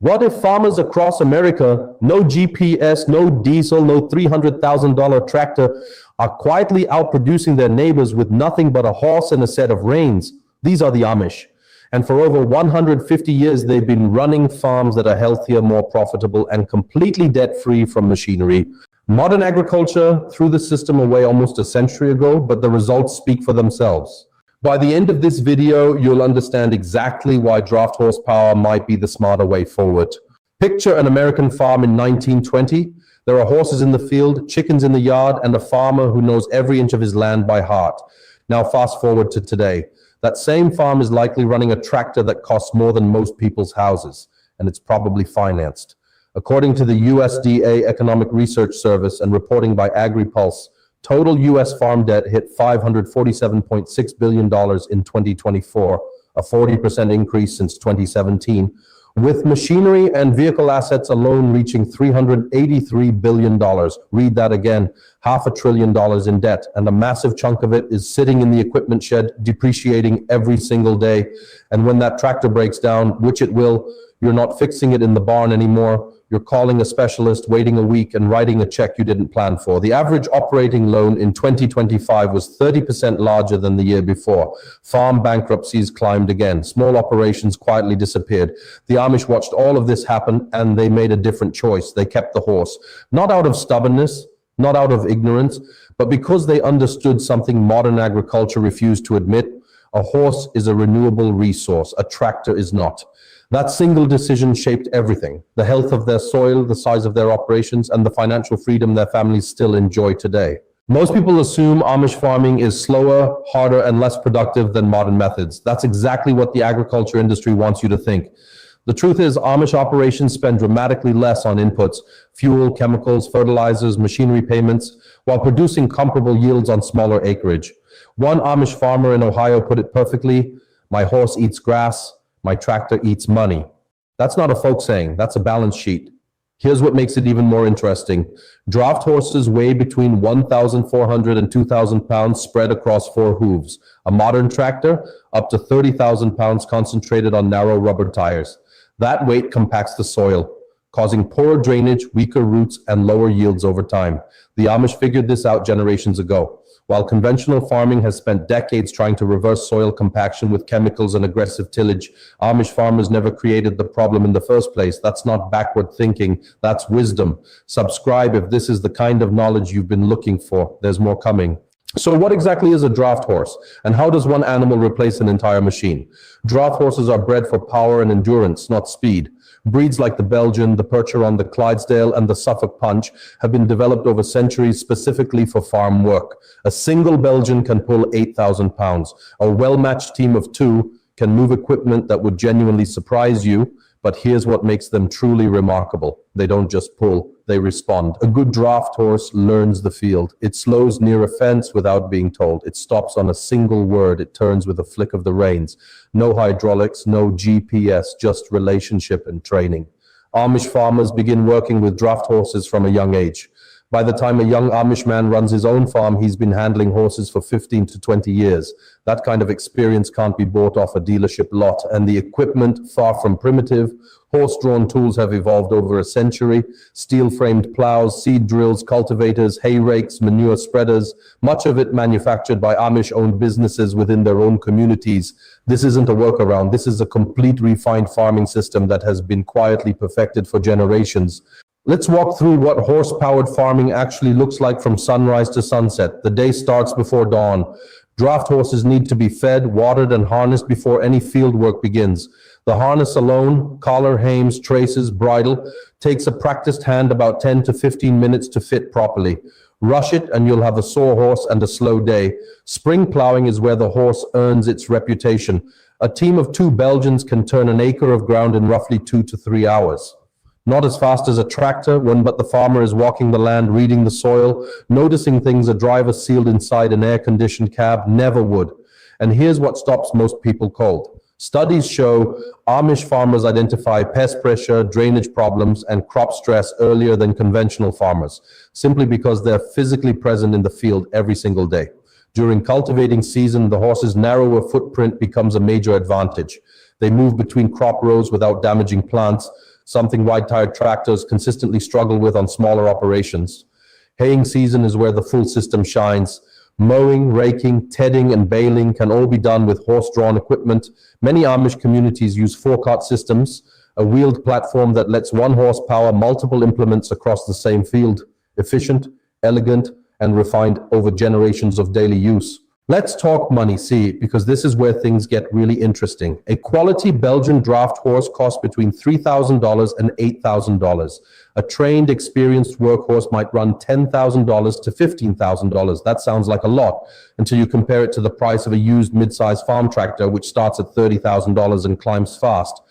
What if farmers across America, no GPS, no diesel, no $300,000 tractor, are quietly outproducing their neighbors with nothing but a horse and a set of reins? These are the Amish. And for over 150 years, they've been running farms that are healthier, more profitable, and completely debt-free from machinery. Modern agriculture threw the system away almost a century ago, but the results speak for themselves. By the end of this video, you'll understand exactly why draft horsepower might be the smarter way forward. Picture an American farm in 1920. There are horses in the field, chickens in the yard, and a farmer who knows every inch of his land by heart. Now fast forward to today. That same farm is likely running a tractor that costs more than most people's houses, and it's probably financed. According to the USDA Economic Research Service and reporting by AgriPulse, total U.S. farm debt hit $547.6 billion in 2024, a 40% increase since 2017, with machinery and vehicle assets alone reaching $383 billion. Read that again, $500 billion in debt, and a massive chunk of it is sitting in the equipment shed, depreciating every single day. And when that tractor breaks down, which it will, you're not fixing it in the barn anymore. You're calling a specialist, waiting a week, and writing a check you didn't plan for. The average operating loan in 2025 was 30% larger than the year before. Farm bankruptcies climbed again. Small operations quietly disappeared. The Amish watched all of this happen, and they made a different choice. They kept the horse, not out of stubbornness, not out of ignorance, but because they understood something modern agriculture refused to admit. A horse is a renewable resource. A tractor is not. That single decision shaped everything: the health of their soil, the size of their operations, and the financial freedom their families still enjoy today. Most people assume Amish farming is slower, harder, and less productive than modern methods. That's exactly what the agriculture industry wants you to think. The truth is, Amish operations spend dramatically less on inputs: fuel, chemicals, fertilizers, machinery payments, while producing comparable yields on smaller acreage. One Amish farmer in Ohio put it perfectly: "My horse eats grass, my tractor eats money." That's not a folk saying, that's a balance sheet. Here's what makes it even more interesting. Draft horses weigh between 1,400 and 2,000 pounds spread across 4 hooves. A modern tractor, up to 30,000 pounds concentrated on narrow rubber tires. That weight compacts the soil, causing poorer drainage, weaker roots, and lower yields over time. The Amish figured this out generations ago. While conventional farming has spent decades trying to reverse soil compaction with chemicals and aggressive tillage, Amish farmers never created the problem in the first place. That's not backward thinking, that's wisdom. Subscribe if this is the kind of knowledge you've been looking for. There's more coming. So what exactly is a draft horse, and how does one animal replace an entire machine? Draft horses are bred for power and endurance, not speed. Breeds like the Belgian, the Percheron, the Clydesdale, and the Suffolk Punch have been developed over centuries specifically for farm work. A single Belgian can pull 8,000 pounds. A well-matched team of 2 can move equipment that would genuinely surprise you. But here's what makes them truly remarkable. They don't just pull, they respond. A good draft horse learns the field. It slows near a fence without being told. It stops on a single word. It turns with a flick of the reins. No hydraulics, no GPS, just relationship and training. Amish farmers begin working with draft horses from a young age. By the time a young Amish man runs his own farm, he's been handling horses for 15 to 20 years. That kind of experience can't be bought off a dealership lot, and the equipment, far from primitive. Horse-drawn tools have evolved over a century: steel-framed plows, seed drills, cultivators, hay rakes, manure spreaders, much of it manufactured by Amish-owned businesses within their own communities. This isn't a workaround. This is a complete refined farming system that has been quietly perfected for generations. Let's walk through what horse-powered farming actually looks like from sunrise to sunset. The day starts before dawn. Draft horses need to be fed, watered, and harnessed before any field work begins. The harness alone, collar, hames, traces, bridle, takes a practiced hand about 10 to 15 minutes to fit properly. Rush it and you'll have a sore horse and a slow day. Spring plowing is where the horse earns its reputation. A team of 2 Belgians can turn an acre of ground in roughly 2 to 3 hours. Not as fast as a tractor, but the farmer is walking the land, reading the soil, noticing things a driver sealed inside an air-conditioned cab never would. And here's what stops most people cold. Studies show Amish farmers identify pest pressure, drainage problems, and crop stress earlier than conventional farmers, simply because they're physically present in the field every single day. During cultivating season, the horse's narrower footprint becomes a major advantage. They move between crop rows without damaging plants, something wide-tired tractors consistently struggle with on smaller operations. Haying season is where the full system shines. Mowing, raking, tedding, and baling can all be done with horse-drawn equipment. Many Amish communities use four-cart systems, a wheeled platform that lets one horse power multiple implements across the same field. Efficient, elegant, and refined over generations of daily use. Let's talk money, see, because this is where things get really interesting. A quality Belgian draft horse costs between $3,000 and $8,000. A trained, experienced workhorse might run $10,000 to $15,000. That sounds like a lot until you compare it to the price of a used mid-size farm tractor, which starts at $30,000 and climbs fast.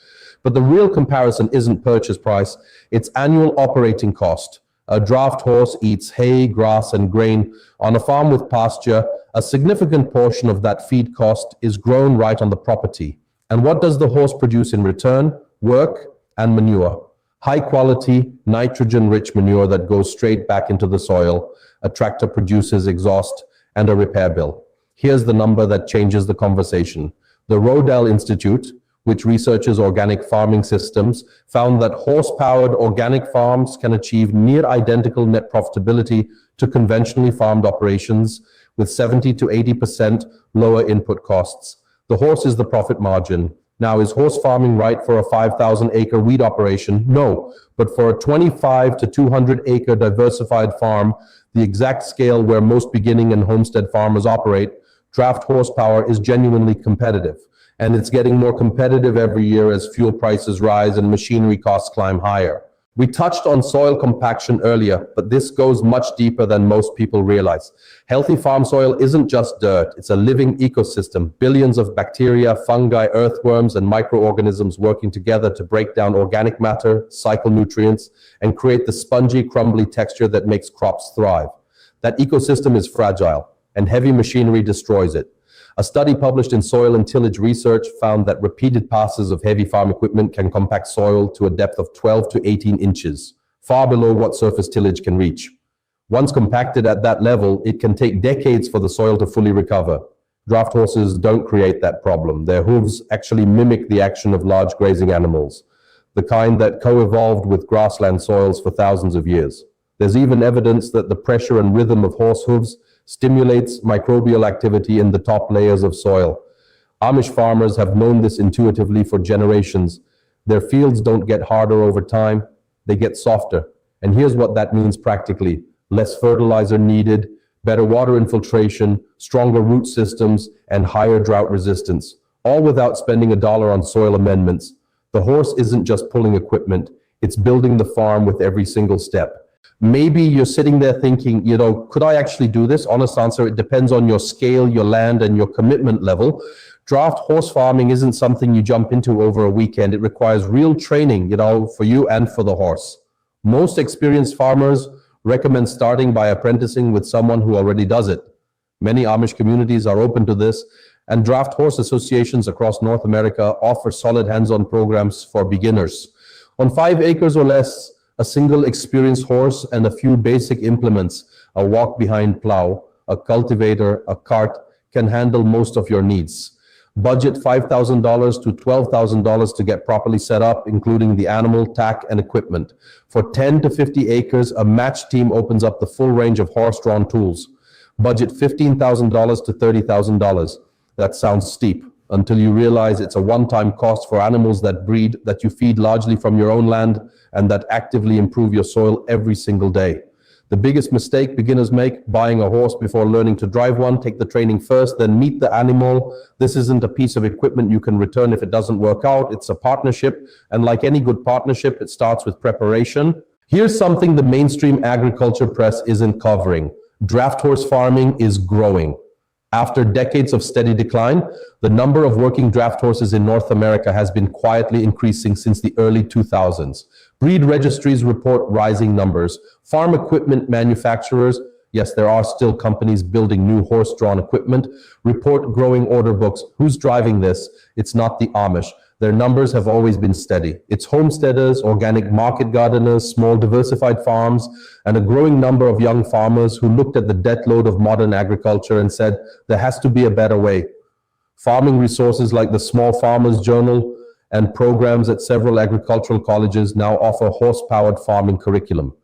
But the real comparison isn't purchase price, it's annual operating cost. A draft horse eats hay, grass, and grain. On a farm with pasture, a significant portion of that feed cost is grown right on the property. And what does the horse produce in return? Work and manure. High quality, nitrogen-rich manure that goes straight back into the soil. A tractor produces exhaust and a repair bill. Here's the number that changes the conversation. The Rodell Institute, which researches organic farming systems, found that horse-powered organic farms can achieve near identical net profitability to conventionally farmed operations with 70 to 80% lower input costs. The horse is the profit margin. Now, is horse farming right for a 5,000-acre wheat operation? No, but for a 25 to 200-acre diversified farm, the exact scale where most beginning and homestead farmers operate, draft horsepower is genuinely competitive. And it's getting more competitive every year as fuel prices rise and machinery costs climb higher. We touched on soil compaction earlier, but this goes much deeper than most people realize. Healthy farm soil isn't just dirt, it's a living ecosystem. Billions of bacteria, fungi, earthworms, and microorganisms working together to break down organic matter, cycle nutrients, and create the spongy, crumbly texture that makes crops thrive. That ecosystem is fragile, and heavy machinery destroys it. A study published in Soil and Tillage Research found that repeated passes of heavy farm equipment can compact soil to a depth of 12 to 18 inches, far below what surface tillage can reach. Once compacted at that level, it can take decades for the soil to fully recover. Draft horses don't create that problem. Their hooves actually mimic the action of large grazing animals, the kind that co-evolved with grassland soils for thousands of years. There's even evidence that the pressure and rhythm of horse hooves stimulates microbial activity in the top layers of soil. Amish farmers have known this intuitively for generations. Their fields don't get harder over time, they get softer. And here's what that means practically. Less fertilizer needed, better water infiltration, stronger root systems, and higher drought resistance, all without spending $1 on soil amendments. The horse isn't just pulling equipment, it's building the farm with every single step. Maybe you're sitting there thinking, could I actually do this? Honest answer, it depends on your scale, your land, and your commitment level. Draft horse farming isn't something you jump into over a weekend. It requires real training, for you and for the horse. Most experienced farmers recommend starting by apprenticing with someone who already does it. Many Amish communities are open to this, and draft horse associations across North America offer solid hands-on programs for beginners. On 5 acres or less, a single experienced horse and a few basic implements, a walk-behind plow, a cultivator, a cart, can handle most of your needs. Budget $5,000 to $12,000 to get properly set up, including the animal, tack, and equipment. For 10 to 50 acres, a match team opens up the full range of horse-drawn tools. Budget $15,000 to $30,000. That sounds steep, until you realize it's a one-time cost for animals that breed, that you feed largely from your own land, and that actively improve your soil every single day. The biggest mistake beginners make, buying a horse before learning to drive one. Take the training first, then meet the animal. This isn't a piece of equipment you can return if it doesn't work out. It's a partnership, and like any good partnership, it starts with preparation. Here's something the mainstream agriculture press isn't covering. Draft horse farming is growing. After decades of steady decline, the number of working draft horses in North America has been quietly increasing since the early 2000s. Breed registries report rising numbers. Farm equipment manufacturers, yes, there are still companies building new horse-drawn equipment, report growing order books. Who's driving this? It's not the Amish. Their numbers have always been steady. It's homesteaders, organic market gardeners, small diversified farms, and a growing number of young farmers who looked at the debt load of modern agriculture and said, there has to be a better way. Farming resources like the Small Farmers Journal and programs at several agricultural colleges now offer horse-powered farming curriculum.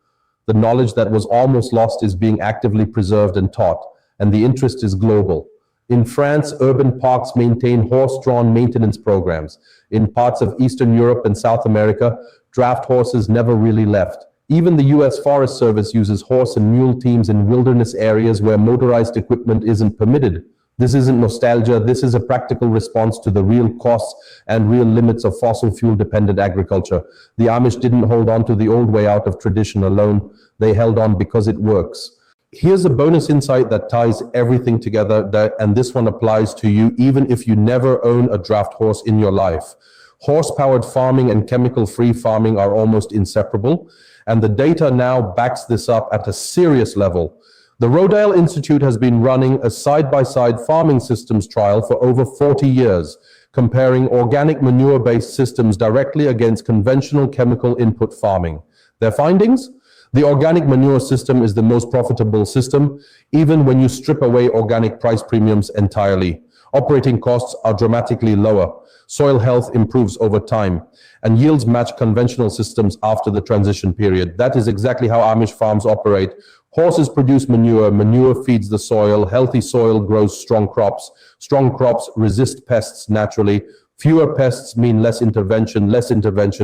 The knowledge that was almost lost is being actively preserved and taught, and the interest is global. In France, urban parks maintain horse-drawn maintenance programs. In parts of Eastern Europe and South America, draft horses never really left. Even the US Forest Service uses horse and mule teams in wilderness areas where motorized equipment isn't permitted. This isn't nostalgia, this is a practical response to the real costs and real limits of fossil fuel dependent agriculture. The Amish didn't hold on to the old way out of tradition alone, they held on because it works. Here's a bonus insight that ties everything together, and this one applies to you even if you never own a draft horse in your life. Horse-powered farming and chemical-free farming are almost inseparable, and the data now backs this up at a serious level. The Rodale Institute has been running a side-by-side farming systems trial for over 40 years, comparing organic manure-based systems directly against conventional chemical input farming. Their findings? The organic manure system is the most profitable system, even when you strip away organic price premiums entirely. Operating costs are dramatically lower. Soil health improves over time, and yields match conventional systems after the transition period. That is exactly how Amish farms operate. Horses produce manure, manure feeds the soil, healthy soil grows strong crops resist pests naturally, fewer pests mean less intervention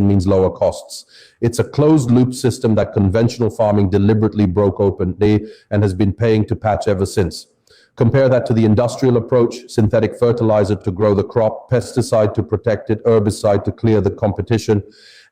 means lower costs. It's a closed loop system that conventional farming deliberately broke open and has been paying to patch ever since. Compare that to the industrial approach: synthetic fertilizer to grow the crop, pesticide to protect it, herbicide to clear the competition,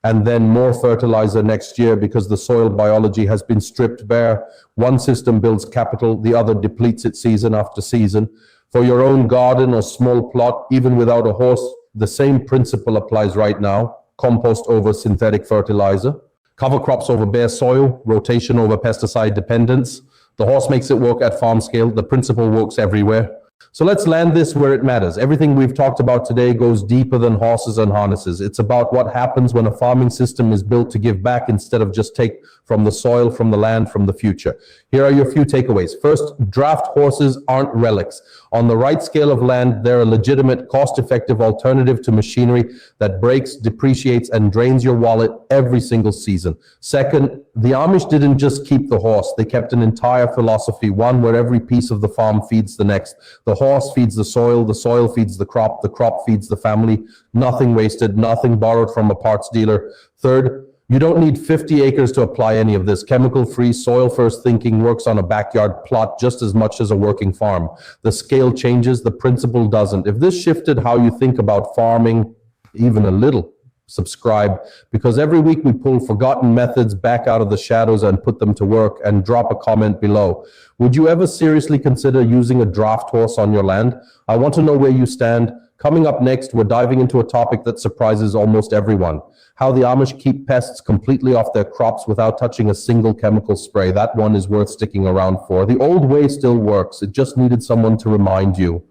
and then more fertilizer next year because the soil biology has been stripped bare. One system builds capital, the other depletes it season after season. For your own garden or small plot, even without a horse, the same principle applies right now. Compost over synthetic fertilizer, cover crops over bare soil, rotation over pesticide dependence. The horse makes it work at farm scale. The principle works everywhere. So let's land this where it matters. Everything we've talked about today goes deeper than horses and harnesses. It's about what happens when a farming system is built to give back instead of just take from the soil, from the land, from the future. Here are your few takeaways. First, draft horses aren't relics. On the right scale of land, they're a legitimate, cost-effective alternative to machinery that breaks, depreciates, and drains your wallet every single season. Second, the Amish didn't just keep the horse. They kept an entire philosophy, one where every piece of the farm feeds the next. The horse feeds the soil feeds the crop feeds the family. Nothing wasted, nothing borrowed from a parts dealer. Third, you don't need 50 acres to apply any of this. Chemical-free, soil-first thinking works on a backyard plot just as much as a working farm. The scale changes, the principle doesn't. If this shifted how you think about farming even a little, subscribe, because every week we pull forgotten methods back out of the shadows and put them to work, and drop a comment below. Would you ever seriously consider using a draft horse on your land? I want to know where you stand. Coming up next, we're diving into a topic that surprises almost everyone: how the Amish keep pests completely off their crops without touching a single chemical spray. That one is worth sticking around for. The old way still works. It just needed someone to remind you.